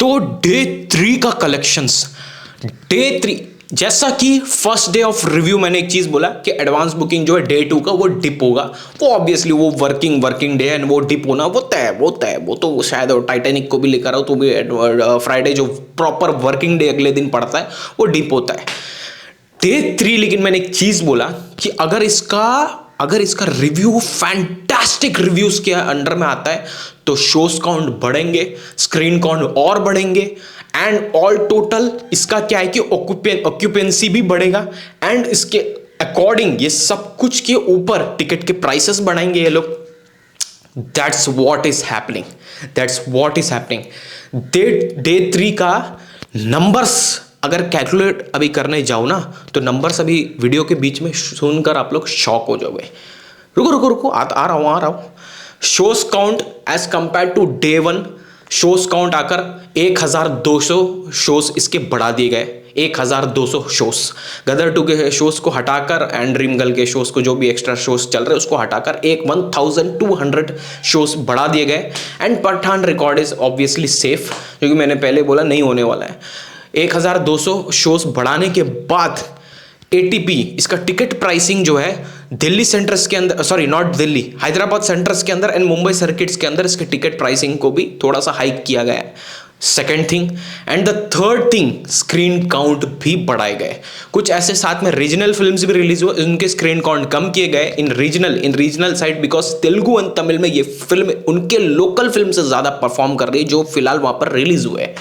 तो डे 3 का collections, day 3 जैसा कि फर्स्ट डे ऑफ रिव्यू मैंने एक चीज बोला कि एडवांस बुकिंग जो है डे 2 का वो डिप होगा, वो ऑब्वियसली वो वर्किंग डे एंड वो डिप होना वो तय वो तो शायद टाइटैनिक को भी लेकर आओ तो भी फ्राइडे जो प्रॉपर वर्किंग डे अगले दिन पड़ता है वो डिप होता है। डे 3 लेकिन मैंने एक चीज बोला कि अगर इसका रिव्यू फैंटास्टिक रिव्यूज के अंडर में आता है तो शोज काउंट बढ़ेंगे, स्क्रीन काउंट और बढ़ेंगे एंड ऑल टोटल इसका क्या है कि ऑक्यूपेंसी भी बढ़ेगा एंड इसके अकॉर्डिंग ये सब कुछ के ऊपर टिकट के प्राइसेस बढ़ाएंगे ये लोग। That's what is happening. Day 3 का नंबर्स अगर कैलकुलेट अभी करने जाओ ना तो नंबर्स अभी वीडियो के बीच में सुनकर आप लोग शॉक हो जाओगे। रुको आ रहा हूं। Shows count as compare to day 1 shows count आकर 1200 शोज इसके बढ़ा दिए गए। 1200 शोज गदर 2 के शोज को हटाकर एंड ड्रीम गर्ल के शोज को जो भी एक्स्ट्रा शोज चल रहे हैं उसको हटाकर 1200 शोज बढ़ा दिए गए and Pathaan record is obviously safe, क्योंकि मैंने पहले बोला नहीं होने वाला है। 1200 शोज बढ़ाने के बाद एटीपी इसका टिकट प्राइसिंग जो है दिल्ली सेंटर्स के अंदर, sorry not Delhi, Hyderabad centres के अंदर एंड मुंबई सर्किट्स के अंदर इसके टिकट प्राइसिंग को भी थोड़ा सा हाइक किया गया है। Second thing and the third thing, screen count भी बढ़ाए गए। कुछ ऐसे साथ में रीजनल फिल्म्स भी रिलीज हुए, उनके स्क्रीन काउंट कम किए गए in regional side, because Telugu and Tamil में ये फिल्म उनके लोकल फिल्म से ज्यादा परफॉर्म कर रही है जो फिलहाल वहां पर रिलीज हुए हैं।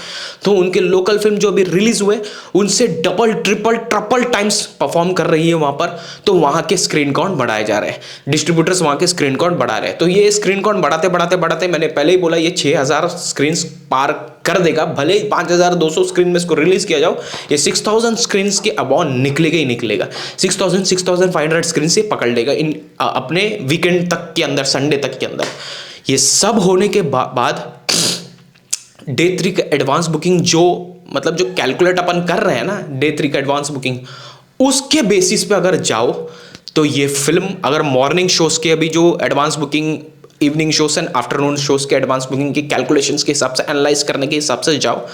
तो उनके लोकल फिल्म जो अभी रिलीज हुए उनसे डबल ट्रिपल टाइम्स परफॉर्म कर रही है वहां पर, तो वहां के स्क्रीन काउंट बढ़ाए जा रहे हैं, डिस्ट्रीब्यूटर्स वहां के स्क्रीन काउंट बढ़ा रहे हैं। तो ये स्क्रीन काउंट बढ़ाते मैंने पहले ही बोला ये 6000 स्क्रीन पार कर देगा, भले ही 5200 स्क्रीन में इसको रिलीज किया जाओ, ये 6000 स्क्रीन के अबाउ निकलेगा 6500 स्क्रीन से पकड़ लेगा इन अपने वीकेंड तक के अंदर, संडे तक के अंदर। ये सब होने के बाद डे 3 का एडवांस बुकिंग जो मतलब जो कैलकुलेट अपन कर रहे हैं ना, डे 3 का एडवांस बुकिंग उसके बेसिस पे अगर जाओ तो ये फिल्म अगर मॉर्निंग शोज के अभी जो advance booking, evening shows and afternoon shows के एडवांस बुकिंग के कैलकुलेशंस के हिसाब से एनालाइज करने के हिसाब से जाओ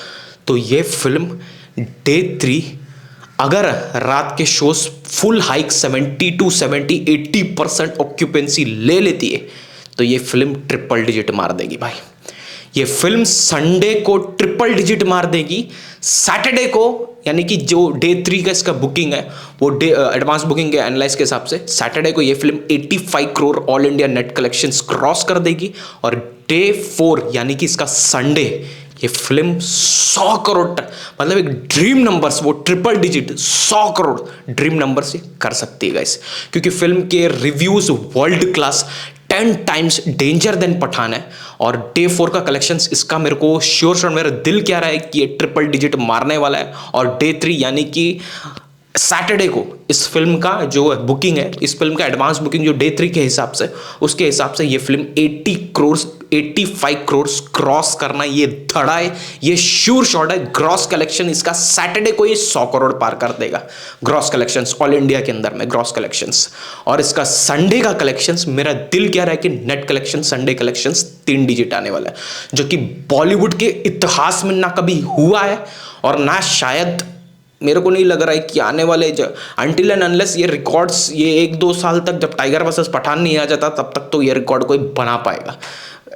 तो ये फिल्म डे 3 अगर रात के शोज फुल हाइक 80% ऑक्यूपेंसी ले लेती है तो ये फिल्म ट्रिपल डिजिट मार देगी भाई। ये फिल्म संडे को ट्रिपल डिजिट मार देगी, सैटरडे को यानी कि जो डे 3 का इसका बुकिंग है वो डे एडवांस बुकिंग के एनालाइज के हिसाब से सैटरडे को ये film 85 crore all India net collections cross कर देगी और डे 4 यानी कि इसका संडे ये फिल्म 100 करोड़ मतलब एक ड्रीम नंबर्स, वो triple digit 100 crore dream number से कर सकती है गाइस, क्योंकि फिल्म के reviews world class 10 times danger than Pathaan है। और डे 4 का कलेक्शंस इसका मेरे को श्योर मेरा दिल कह रहा है कि ये ट्रिपल डिजिट मारने वाला है। और डे 3 यानी कि सैटरडे को इस फिल्म का जो बुकिंग है, इस फिल्म का एडवांस बुकिंग जो डे 3 के हिसाब से, उसके हिसाब से ये फिल्म 85 करोड़ क्रॉस करना ये धड़ा है, ये श्योर शॉट है। ग्रॉस कलेक्शन इसका सैटरडे को ये 100 करोड़ पार कर देगा, ग्रॉस कलेक्शंस ऑल इंडिया के अंदर में ग्रॉस कलेक्शंस। और इसका संडे का कलेक्शंस मेरा दिल कह रहा है कि net collection Sunday collections 3 digit आने वाला है, जो कि बॉलीवुड के इतिहास में ना कभी हुआ है और ना शायद मेरे को नहीं लग रहा है कि आने वाले अनटिल एंड अनलेस ये रिकॉर्ड्स ये 1-2 साल तक जब टाइगर वर्सेस पठान नहीं आ जाता तब तक तो ये रिकॉर्ड कोई बना पाएगा,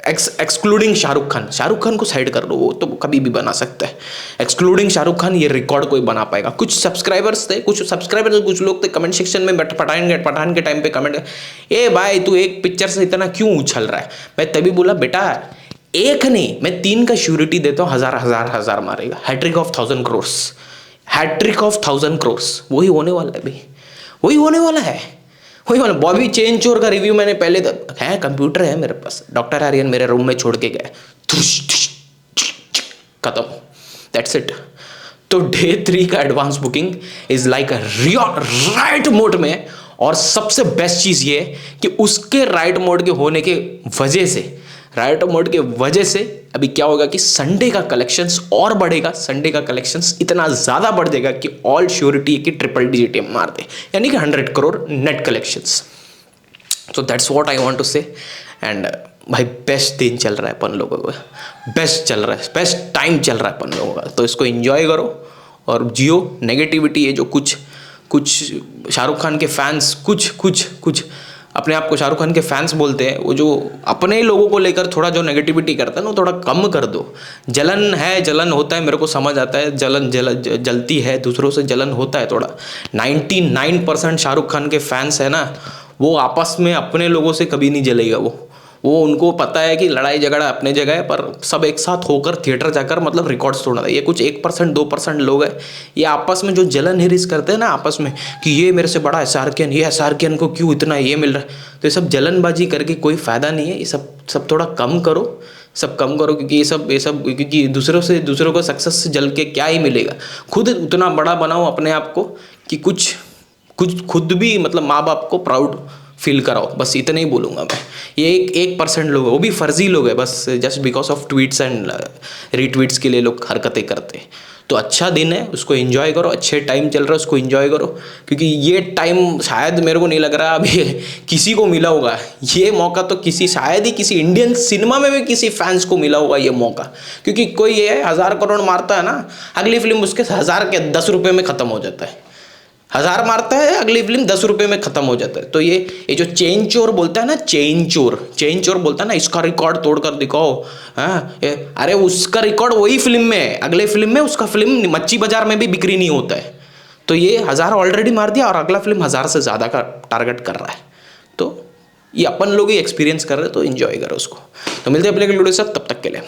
एक्सक्लूडिंग शाहरुख खान को साइड कर दो, वो तो कभी भी बना सकता है। एक्सक्लूडिंग शाहरुख खान ये रिकॉर्ड कोई बना पाएगा। कुछ लोग थे कमेंट सेक्शन में पठान के टाइम पे कमेंट, ए भाई तू एक पिक्चर से इतना क्यों उछल रहा है। मैं तभी बोला बेटा एक नहीं मैं 3 का श्योरिटी देता हूँ, हजार मारेगा, hattrick of 1000 crore, hattrick of 1000 crore वही होने वाला है भाई, वही होने वाला है। बॉबी चेन चोर का रिव्यू मैंने पहले है, कंप्यूटर है मेरे पास, डॉक्टर आर्यन मेरे रूम में छोड़ के गए, खत्म, दैट्स इट। तो डे 3 का advance booking is like right mode में। और सबसे बेस्ट चीज ये कि उसके राइट मोड के होने के वजह से अभी क्या होगा कि संडे का कलेक्शंस और बढ़ेगा, संडे का कलेक्शंस इतना ज्यादा बढ़ जाएगा कि ऑल श्योरिटी है कि ट्रिपल डिजिट मार दे, यानी कि 100 crore net collections. So that's what I want to say. And भाई बेस्ट दिन चल रहा है अपन लोगों का, बेस्ट चल रहा है, बेस्ट टाइम चल रहा है अपन लोगों का, तो इसको एंजॉय करो और जियो। नेगेटिविटी है जो कुछ कुछ शाहरुख खान के फैंस कुछ अपने आप को शाहरुख खान के फैंस बोलते हैं, वो जो अपने ही लोगों को लेकर थोड़ा जो नेगेटिविटी करता है ना, वो थोड़ा कम कर दो। जलन है, जलन होता है, मेरे को समझ आता है, जलती है, दूसरों से जलन होता है थोड़ा। 99% शाहरुख खान के फैंस है ना, वो आपस में अपने लोगों से कभी नहीं जलेगा। वो उनको पता है कि लड़ाई झगड़ा अपने जगह है, पर सब एक साथ होकर थिएटर जाकर मतलब रिकॉर्ड्स तोड़ना है। ये कुछ 1% 2% लोग हैं, ये आपस में जो जलन हिरिस करते हैं ना आपस में, कि ये मेरे से बड़ा है सार्कियन, ये सार्कियन को क्यों इतना ये मिल रहा है, तो ये सब जलनबाजी करके कोई फ़ायदा नहीं है। ये सब थोड़ा कम करो, सब कम करो, क्योंकि ये सब क्योंकि दूसरों को सक्सेस से जल के क्या ही मिलेगा। खुद उतना बड़ा बनाओ अपने आप को कि कुछ खुद भी मतलब माँ बाप को प्राउड फील कराओ, बस इतना ही बोलूँगा मैं। ये 1% लोग हैं, वो भी फर्जी लोग हैं, बस just because of tweets and retweets के लिए लोग हरकतें करते हैं। तो अच्छा दिन है, उसको एंजॉय करो, अच्छे टाइम चल रहा है उसको एंजॉय करो, क्योंकि ये टाइम शायद मेरे को नहीं लग रहा अभी किसी को मिला होगा ये मौका, तो शायद ही किसी इंडियन सिनेमा में भी किसी फैंस को मिला होगा ये मौका। क्योंकि कोई ये 1000 करोड़ मारता है ना, अगली फिल्म उसके 1000 के 10 रुपये में ख़त्म हो जाता है। 1000 मारता है, अगली फिल्म 10 रुपये में ख़त्म हो जाता है। तो ये जो चेन चोर बोलता है ना, चेन चोर बोलता है ना, इसका रिकॉर्ड तोड़कर दिखाओ। हाँ, अरे उसका रिकॉर्ड वही फिल्म में है, अगले फिल्म में उसका फिल्म मच्छी बाजार में भी बिक्री नहीं होता है। तो ये 1000 ऑलरेडी मार दिया और अगला फिल्म 1000 से ज़्यादा का टारगेट कर रहा है। तो ये अपन लोग ही एक्सपीरियंस कर रहे हैं, तो इन्जॉय करो उसको। तो मिलते हैं अगले वीडियो के साथ, तब तक के लिए।